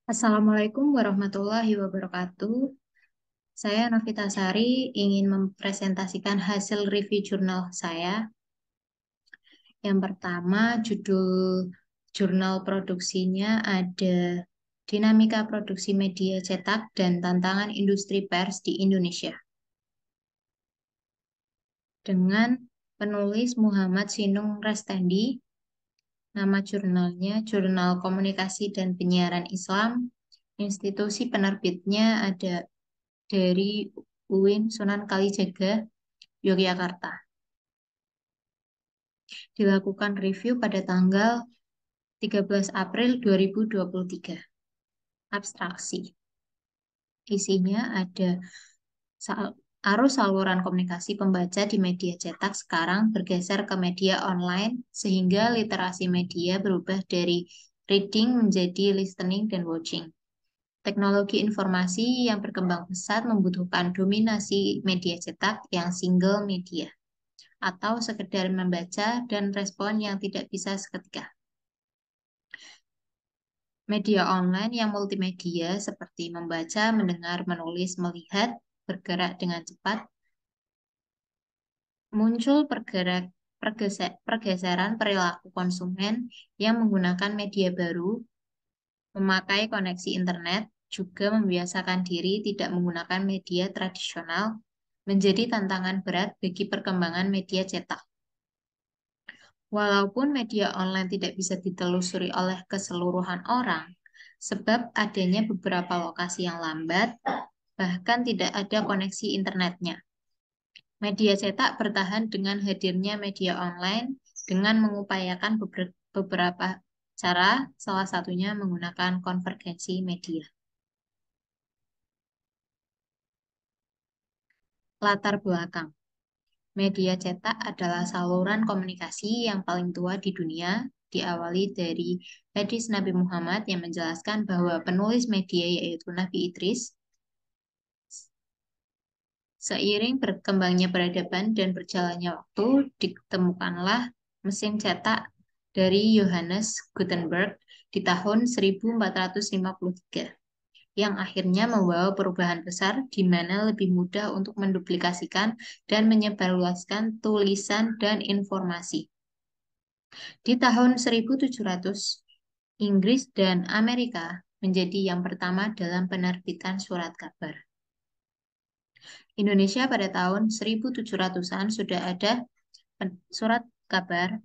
Assalamualaikum warahmatullahi wabarakatuh. Saya Novita Sari ingin mempresentasikan hasil review jurnal saya. Yang pertama, judul jurnal produksinya ada Dinamika Produksi Media Cetak dan Tantangan Industri Pers di Indonesia. Dengan penulis Muhammad Sinung Restendi, nama jurnalnya Jurnal Komunikasi dan Penyiaran Islam. Institusi penerbitnya ada dari UIN Sunan Kalijaga, Yogyakarta. Dilakukan review pada tanggal 13 April 2023. Abstraksi. Isinya ada arus saluran komunikasi pembaca di media cetak sekarang bergeser ke media online sehingga literasi media berubah dari reading menjadi listening dan watching. Teknologi informasi yang berkembang pesat membutuhkan dominasi media cetak yang single media atau sekedar membaca dan respon yang tidak bisa seketika. Media online yang multimedia seperti membaca, mendengar, menulis, melihat, bergerak dengan cepat, muncul pergeseran perilaku konsumen yang menggunakan media baru, memakai koneksi internet, juga membiasakan diri tidak menggunakan media tradisional, menjadi tantangan berat bagi perkembangan media cetak. Walaupun media online tidak bisa ditelusuri oleh keseluruhan orang, sebab adanya beberapa lokasi yang lambat, bahkan tidak ada koneksi internetnya. Media cetak bertahan dengan hadirnya media online dengan mengupayakan beberapa cara, salah satunya menggunakan konvergensi media. Latar belakang. Media cetak adalah saluran komunikasi yang paling tua di dunia, diawali dari hadis Nabi Muhammad yang menjelaskan bahwa penulis media yaitu Nabi Idris. Seiring berkembangnya peradaban dan berjalannya waktu, ditemukanlah mesin cetak dari Johannes Gutenberg di tahun 1453, yang akhirnya membawa perubahan besar di mana lebih mudah untuk menduplikasikan dan menyebarluaskan tulisan dan informasi. Di tahun 1700, Inggris dan Amerika menjadi yang pertama dalam penerbitan surat kabar. Indonesia pada tahun 1700-an sudah ada surat kabar,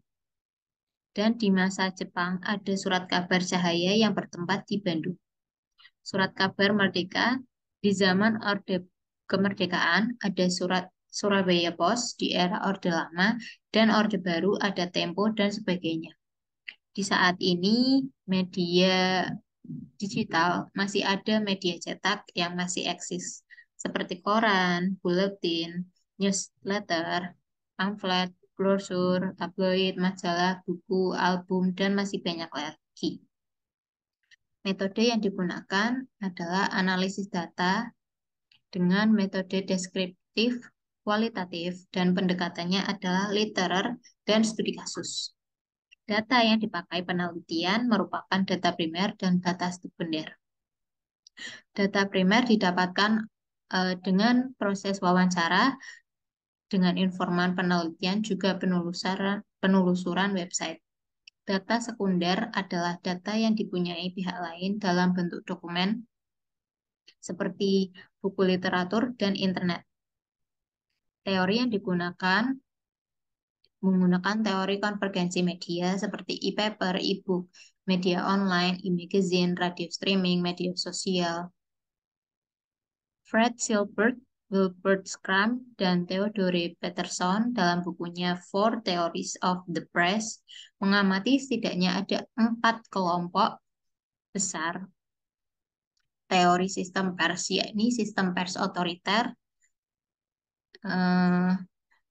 dan di masa Jepang ada surat kabar Cahaya yang bertempat di Bandung. Surat kabar Merdeka di zaman Orde Kemerdekaan ada surat Surabaya Post di era Orde Lama dan Orde Baru ada Tempo dan sebagainya. Di saat ini media digital masih ada media cetak yang masih eksis seperti koran, buletin, newsletter, pamflet, brosur, tabloid, majalah, buku, album, dan masih banyak lagi. Metode yang digunakan adalah analisis data dengan metode deskriptif, kualitatif, dan pendekatannya adalah literer dan studi kasus. Data yang dipakai penelitian merupakan data primer dan data sekunder. Data primer didapatkan dengan proses wawancara, dengan informan penelitian, juga penelusuran website. Data sekunder adalah data yang dipunyai pihak lain dalam bentuk dokumen, seperti buku literatur dan internet. Teori yang digunakan menggunakan teori konvergensi media seperti e-paper, e-book, media online, e-magazine, radio streaming, media sosial. Fred Silbert, Wilbert Schramm, dan Theodore Peterson dalam bukunya Four Theories of the Press mengamati setidaknya ada 4 kelompok besar teori sistem pers, yakni sistem pers otoriter,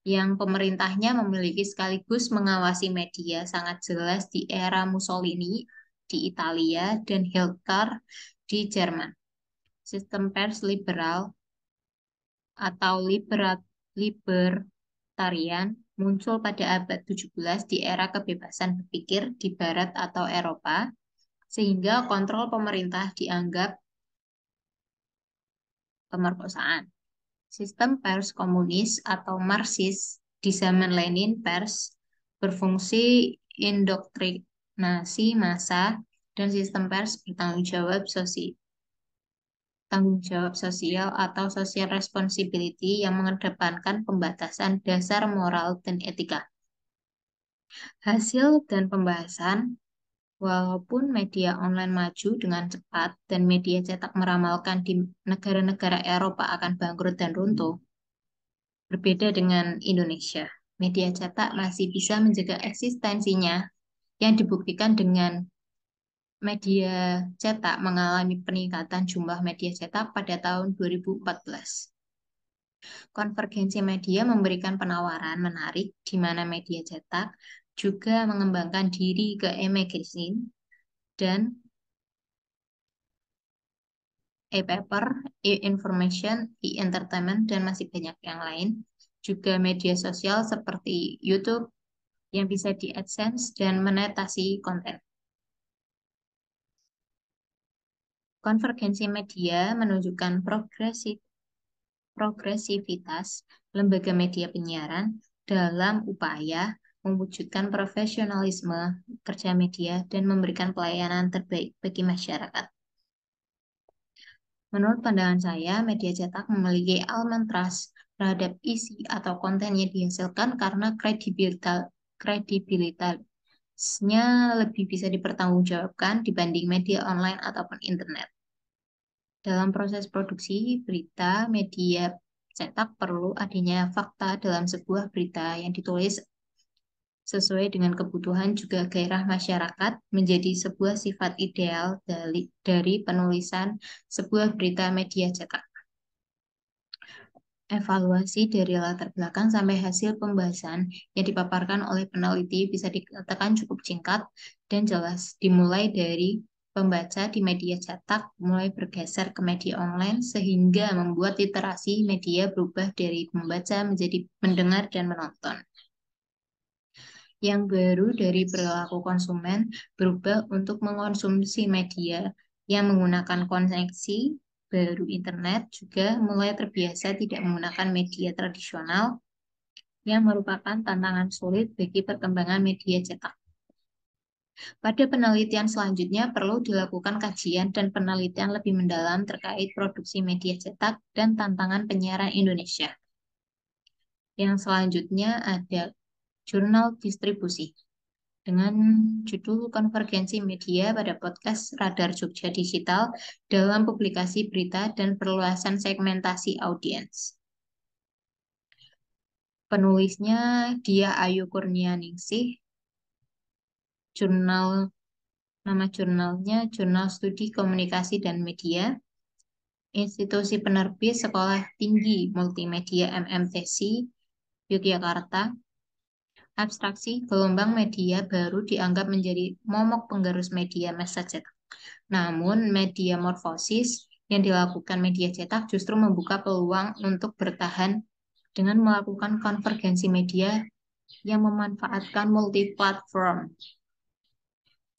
yang pemerintahnya memiliki sekaligus mengawasi media sangat jelas di era Mussolini di Italia dan Hitler di Jerman. Sistem pers liberal atau libertarian muncul pada abad 17 di era kebebasan berpikir di Barat atau Eropa, sehingga kontrol pemerintah dianggap pemerkosaan. Sistem pers komunis atau Marxis di zaman Lenin pers berfungsi indoktrinasi massa dan sistem pers tanggung jawab sosial atau social responsibility yang mengedepankan pembatasan dasar moral dan etika. Hasil dan pembahasan, walaupun media online maju dengan cepat dan media cetak meramalkan di negara-negara Eropa akan bangkrut dan runtuh, berbeda dengan Indonesia. Media cetak masih bisa menjaga eksistensinya yang dibuktikan dengan media cetak mengalami peningkatan jumlah media cetak pada tahun 2014. Konvergensi media memberikan penawaran menarik di mana media cetak juga mengembangkan diri ke e-magazine dan e-paper, e-information, e-entertainment, dan masih banyak yang lain. Juga media sosial seperti YouTube yang bisa di-AdSense dan monetasi konten. Konvergensi media menunjukkan progresivitas lembaga media penyiaran dalam upaya mewujudkan profesionalisme kerja media dan memberikan pelayanan terbaik bagi masyarakat. Menurut pandangan saya, media cetak memiliki elemen trust terhadap isi atau konten yang dihasilkan karena kredibilitasnya lebih bisa dipertanggungjawabkan dibanding media online ataupun internet. Dalam proses produksi berita, media cetak perlu adanya fakta dalam sebuah berita yang ditulis sesuai dengan kebutuhan juga gairah masyarakat menjadi sebuah sifat ideal dari penulisan sebuah berita media cetak. Evaluasi dari latar belakang sampai hasil pembahasan yang dipaparkan oleh peneliti bisa dikatakan cukup singkat dan jelas, dimulai dari pembaca di media cetak mulai bergeser ke media online sehingga membuat literasi media berubah dari membaca menjadi mendengar dan menonton. Yang baru dari perilaku konsumen berubah untuk mengkonsumsi media yang menggunakan koneksi baru internet juga mulai terbiasa tidak menggunakan media tradisional yang merupakan tantangan sulit bagi perkembangan media cetak. Pada penelitian selanjutnya perlu dilakukan kajian dan penelitian lebih mendalam terkait produksi media cetak dan tantangan penyiaran Indonesia. Yang selanjutnya ada jurnal distribusi dengan judul Konvergensi Media pada podcast Radar Jogja Digital dalam publikasi berita dan perluasan segmentasi audiens. Penulisnya Dia Ayu Kurnianingsih, nama jurnalnya Jurnal Studi Komunikasi dan Media, Institusi Penerbit Sekolah Tinggi Multimedia MMTC, Yogyakarta. Abstraksi gelombang media baru dianggap menjadi momok penggerus media massa cetak. Namun, media morfosis yang dilakukan media cetak justru membuka peluang untuk bertahan dengan melakukan konvergensi media yang memanfaatkan multi-platform.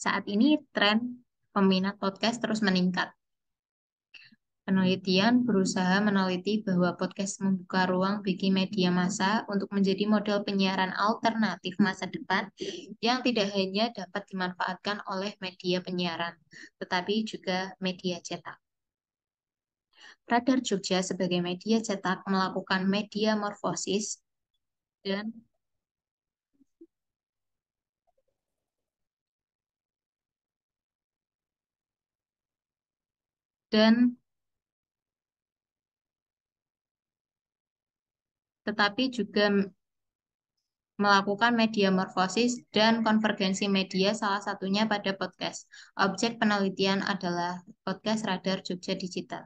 Saat ini, tren peminat podcast terus meningkat. Penelitian berusaha meneliti bahwa podcast membuka ruang bagi media massa untuk menjadi model penyiaran alternatif masa depan yang tidak hanya dapat dimanfaatkan oleh media penyiaran, tetapi juga media cetak. Radar Jogja sebagai media cetak melakukan media morfosis dan dan tetapi juga melakukan media morfosis dan konvergensi media salah satunya pada podcast. Objek penelitian adalah podcast Radar Jogja Digital.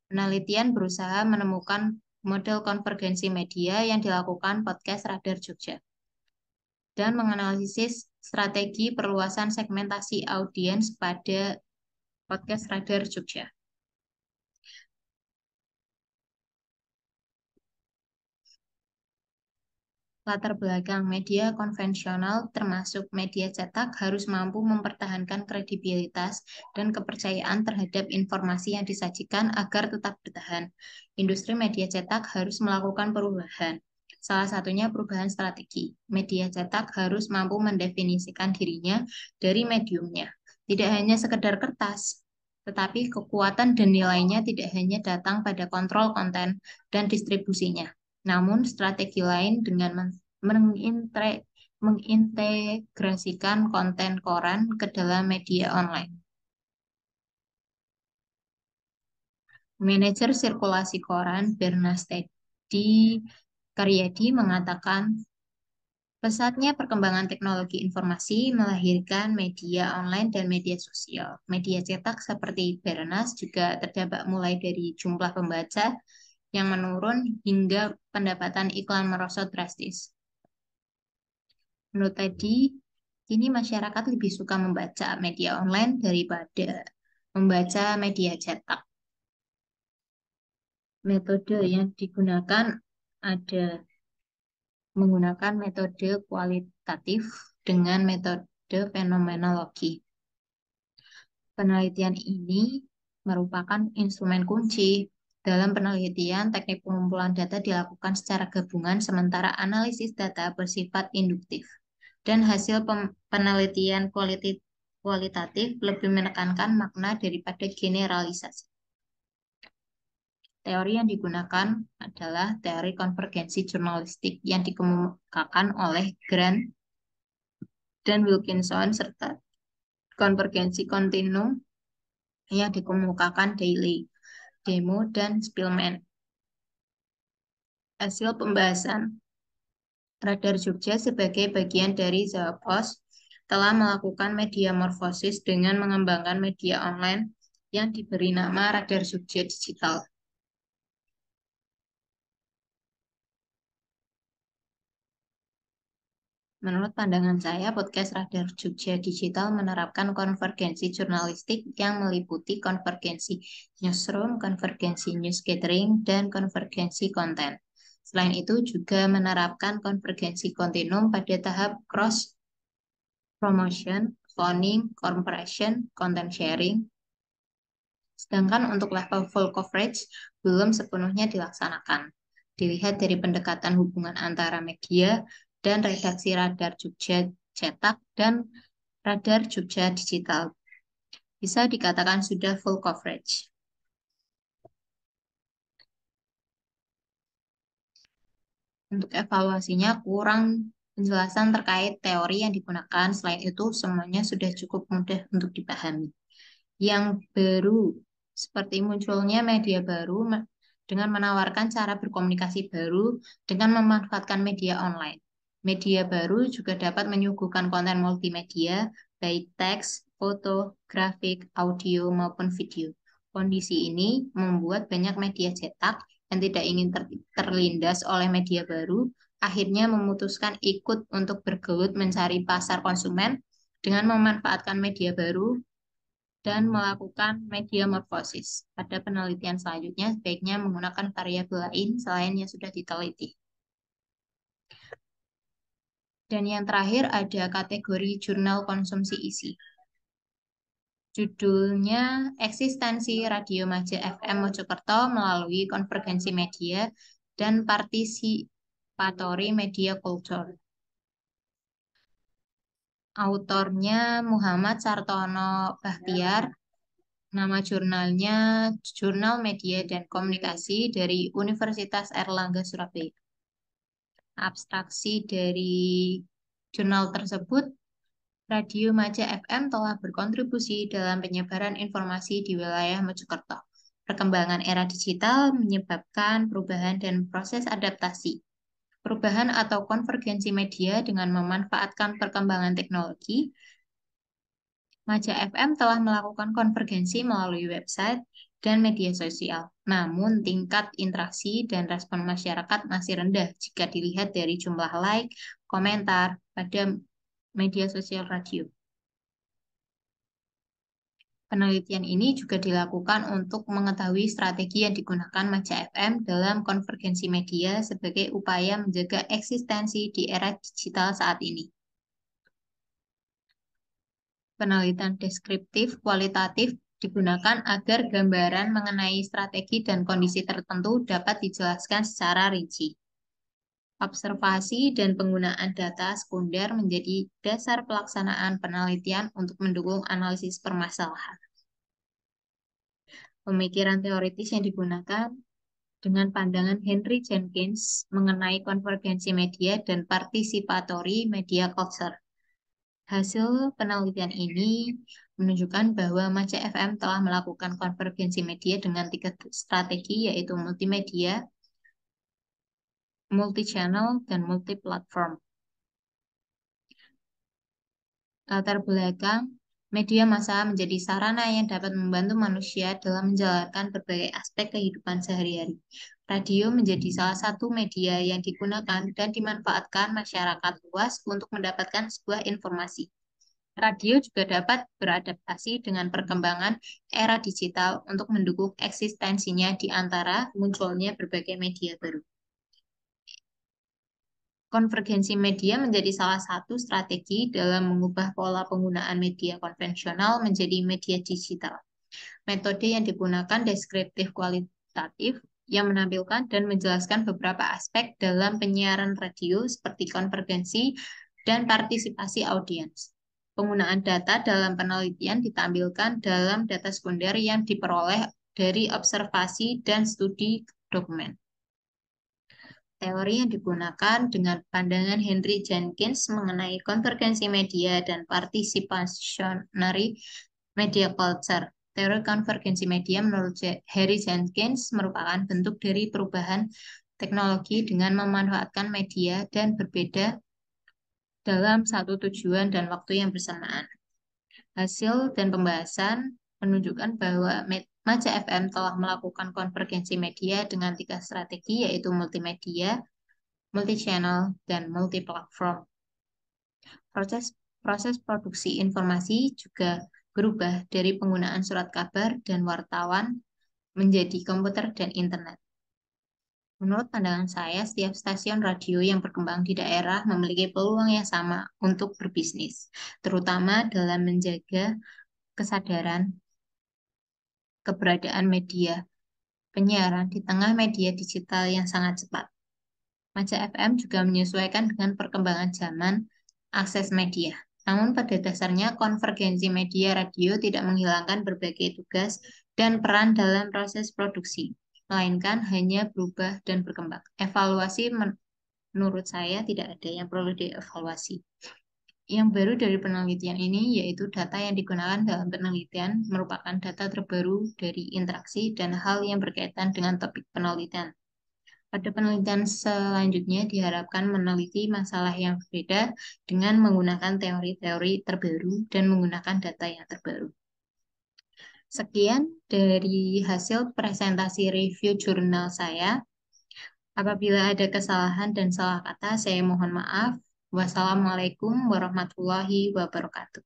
Penelitian berusaha menemukan model konvergensi media yang dilakukan podcast Radar Jogja dan menganalisis strategi perluasan segmentasi audiens pada podcast Radar Jogja. Latar belakang media konvensional termasuk media cetak harus mampu mempertahankan kredibilitas dan kepercayaan terhadap informasi yang disajikan agar tetap bertahan. Industri media cetak harus melakukan perubahan. Salah satunya perubahan strategi. Media cetak harus mampu mendefinisikan dirinya dari mediumnya. Tidak hanya sekedar kertas, tetapi kekuatan dan nilainya tidak hanya datang pada kontrol konten dan distribusinya, namun strategi lain dengan mengintegrasikan konten koran ke dalam media online. Manajer sirkulasi koran Bernastedi Karyadi mengatakan, pesatnya perkembangan teknologi informasi melahirkan media online dan media sosial. Media cetak seperti Bernas juga terdampak mulai dari jumlah pembaca yang menurun hingga pendapatan iklan merosot drastis. Menurut tadi, kini masyarakat lebih suka membaca media online daripada membaca media cetak. Metode yang digunakan ada menggunakan metode kualitatif dengan metode fenomenologi. Penelitian ini merupakan instrumen kunci. Dalam penelitian, teknik pengumpulan data dilakukan secara gabungan, sementara analisis data bersifat induktif. Dan hasil penelitian kualitatif lebih menekankan makna daripada generalisasi. Teori yang digunakan adalah teori konvergensi jurnalistik yang dikemukakan oleh Grant dan Wilkinson, serta konvergensi kontinum yang dikemukakan Daly, Demo, dan Spillman. Hasil pembahasan. Radar Jogja sebagai bagian dari Zappos telah melakukan media morfosis dengan mengembangkan media online yang diberi nama Radar Jogja Digital. Menurut pandangan saya, podcast Radar Jogja Digital menerapkan konvergensi jurnalistik yang meliputi konvergensi newsroom, konvergensi news gathering, dan konvergensi konten. Selain itu juga menerapkan konvergensi kontinum pada tahap cross promotion, cloning, compression, content sharing. Sedangkan untuk level full coverage belum sepenuhnya dilaksanakan. Dilihat dari pendekatan hubungan antara media dan redaksi Radar Jogja cetak dan Radar Jogja Digital. Bisa dikatakan sudah full coverage. Untuk evaluasinya kurang penjelasan terkait teori yang digunakan. Selain itu, semuanya sudah cukup mudah untuk dipahami. Yang baru, seperti munculnya media baru dengan menawarkan cara berkomunikasi baru dengan memanfaatkan media online. Media baru juga dapat menyuguhkan konten multimedia, baik teks, foto, grafik, audio, maupun video. Kondisi ini membuat banyak media cetak yang tidak ingin terlindas oleh media baru, akhirnya memutuskan ikut untuk bergelut mencari pasar konsumen dengan memanfaatkan media baru dan melakukan media morfosis. Pada penelitian selanjutnya, sebaiknya menggunakan variabel lain selain yang sudah diteliti. Dan yang terakhir ada kategori jurnal konsumsi isi. Judulnya Eksistensi Radio Maja FM Mojokerto melalui konvergensi media dan partisipatory media culture. Autornya Muhammad Sartono Bahtiar. Nama jurnalnya Jurnal Media dan Komunikasi dari Universitas Airlangga Surabaya. Abstraksi dari jurnal tersebut, Radio Maja FM telah berkontribusi dalam penyebaran informasi di wilayah Mojokerto. Perkembangan era digital menyebabkan perubahan dan proses adaptasi. Perubahan atau konvergensi media dengan memanfaatkan perkembangan teknologi. Maja FM telah melakukan konvergensi melalui website dan media sosial. Namun, tingkat interaksi dan respon masyarakat masih rendah jika dilihat dari jumlah like, komentar pada media sosial radio. Penelitian ini juga dilakukan untuk mengetahui strategi yang digunakan Maja FM dalam konvergensi media sebagai upaya menjaga eksistensi di era digital saat ini. Penelitian deskriptif kualitatif digunakan agar gambaran mengenai strategi dan kondisi tertentu dapat dijelaskan secara rinci. Observasi dan penggunaan data sekunder menjadi dasar pelaksanaan penelitian untuk mendukung analisis permasalahan. Pemikiran teoritis yang digunakan dengan pandangan Henry Jenkins mengenai konvergensi media dan participatory media culture. Hasil penelitian ini menunjukkan bahwa Maja FM telah melakukan konvergensi media dengan 3 strategi, yaitu multimedia, multi-channel, dan multi-platform. Latar belakang, media massa menjadi sarana yang dapat membantu manusia dalam menjalankan berbagai aspek kehidupan sehari-hari. Radio menjadi salah satu media yang digunakan dan dimanfaatkan masyarakat luas untuk mendapatkan sebuah informasi. Radio juga dapat beradaptasi dengan perkembangan era digital untuk mendukung eksistensinya di antara munculnya berbagai media baru. Konvergensi media menjadi salah satu strategi dalam mengubah pola penggunaan media konvensional menjadi media digital. Metode yang digunakan deskriptif kualitatif yang menampilkan dan menjelaskan beberapa aspek dalam penyiaran radio seperti konvergensi dan partisipasi audiens. Penggunaan data dalam penelitian ditampilkan dalam data sekunder yang diperoleh dari observasi dan studi dokumen. Teori yang digunakan dengan pandangan Henry Jenkins mengenai konvergensi media dan participatory media culture. Teori konvergensi media menurut Henry Jenkins merupakan bentuk dari perubahan teknologi dengan memanfaatkan media dan berbeda dalam satu tujuan dan waktu yang bersamaan. Hasil dan pembahasan menunjukkan bahwa Maja FM telah melakukan konvergensi media dengan 3 strategi, yaitu multimedia, multi-channel, dan multi-platform. Proses produksi informasi juga berubah dari penggunaan surat kabar dan wartawan menjadi komputer dan internet. Menurut pandangan saya, setiap stasiun radio yang berkembang di daerah memiliki peluang yang sama untuk berbisnis, terutama dalam menjaga kesadaran keberadaan media penyiaran di tengah media digital yang sangat cepat. Maja FM juga menyesuaikan dengan perkembangan zaman akses media. Namun pada dasarnya konvergensi media radio tidak menghilangkan berbagai tugas dan peran dalam proses produksi, melainkan hanya berubah dan berkembang. Evaluasi menurut saya tidak ada yang perlu dievaluasi. Yang baru dari penelitian ini yaitu data yang digunakan dalam penelitian merupakan data terbaru dari interaksi dan hal yang berkaitan dengan topik penelitian. Pada penelitian selanjutnya diharapkan meneliti masalah yang berbeda dengan menggunakan teori-teori terbaru dan menggunakan data yang terbaru. Sekian dari hasil presentasi review jurnal saya. Apabila ada kesalahan dan salah kata, saya mohon maaf. Wassalamualaikum warahmatullahi wabarakatuh.